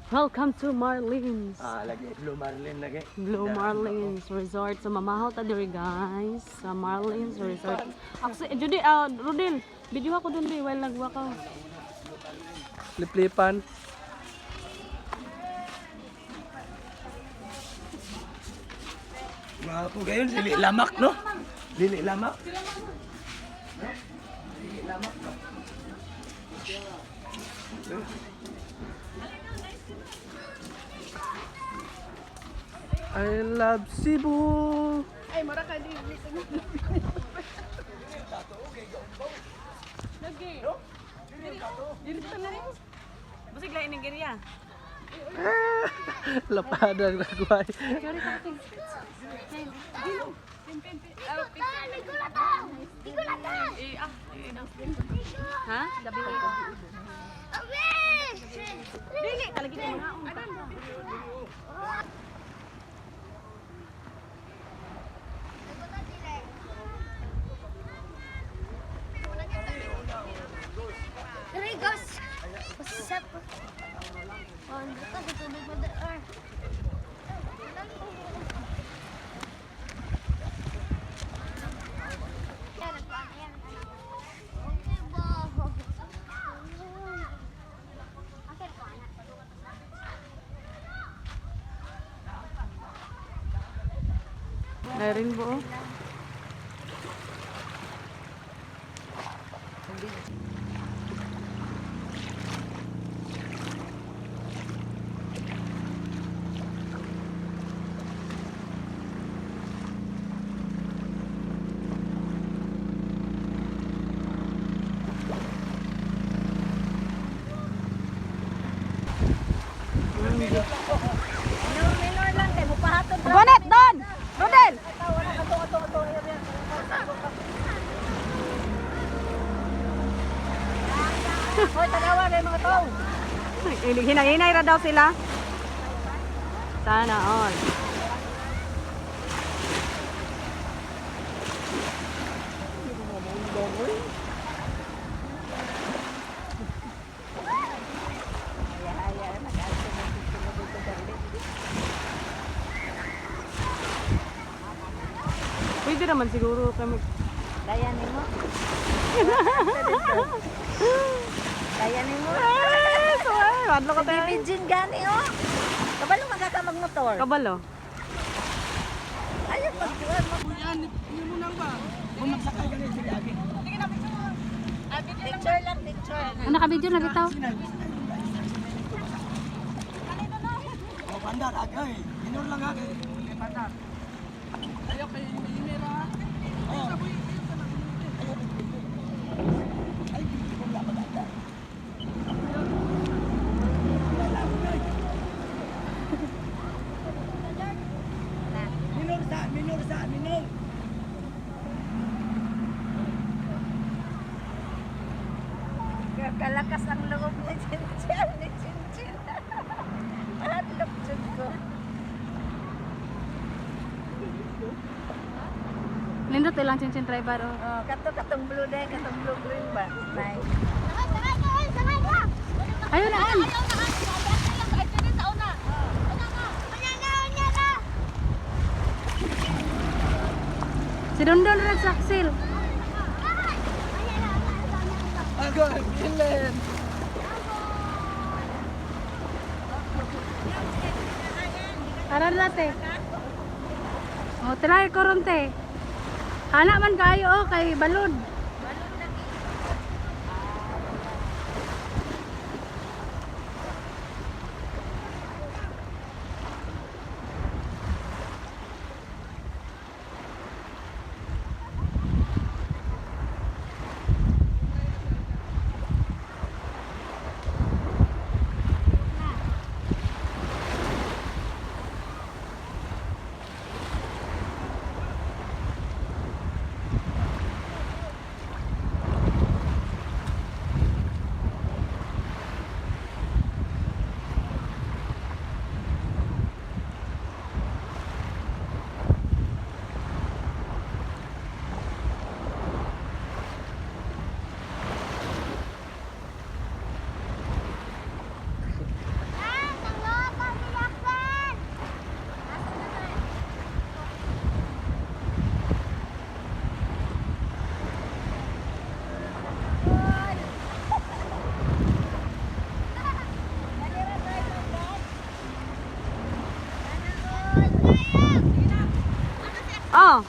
Welcome to Marlene's. Lagi Blue Marlin lagi. Blue Marlins Resort. So mamahaw ta diri guys sa Marlins Resort. Ako Judy, Rodel, video ako dun di while nagwakaw. Liplipan. Mga gayon, lili lamak no? Lili lamak. Lili lamak no? I love Cebu. Ay, mara ka di. Lagi. Dito na rin. Busig lain ng Nigeria. Lapada nagway. Sorry ka ating. Ha? Gabi ko. Dili, kalagi na mga Rigos! What's up? Oh, dito sa tubig mo doon. na rainbow. Minor lang kay mo pahatod. Bonet Don! Rodel! Hoy, tagawa kay mga tao. Hinay-hinay ra daw sila. Sana all. Pwede naman siguro kami. Daya nimo. Daya nimo. Wadlo ka tayo. Bibidjin gani oh. Kabalo magaka magmotor. Kabalo. Ayun pagtuan mo. Picture lang, picture. Ano ka video na bitaw? Oh, bandar agay. Minor lang agay. Bandar. Ayaw kay Imera. Oh. Ay, hindi ko lang maganda. Minor sa. Kalakas ang loob ni Chinchin. Mahadlok dyan ko. Lindot ilang cincin driver oh. Oh, katong blue day, katong blue green ba? Nice. Ayun na an. Si Dondon red saksil. Agay, Ilen. Karan dati. Oh, try koronte. Hana man kayo oh kay balod. Kaya! Oh,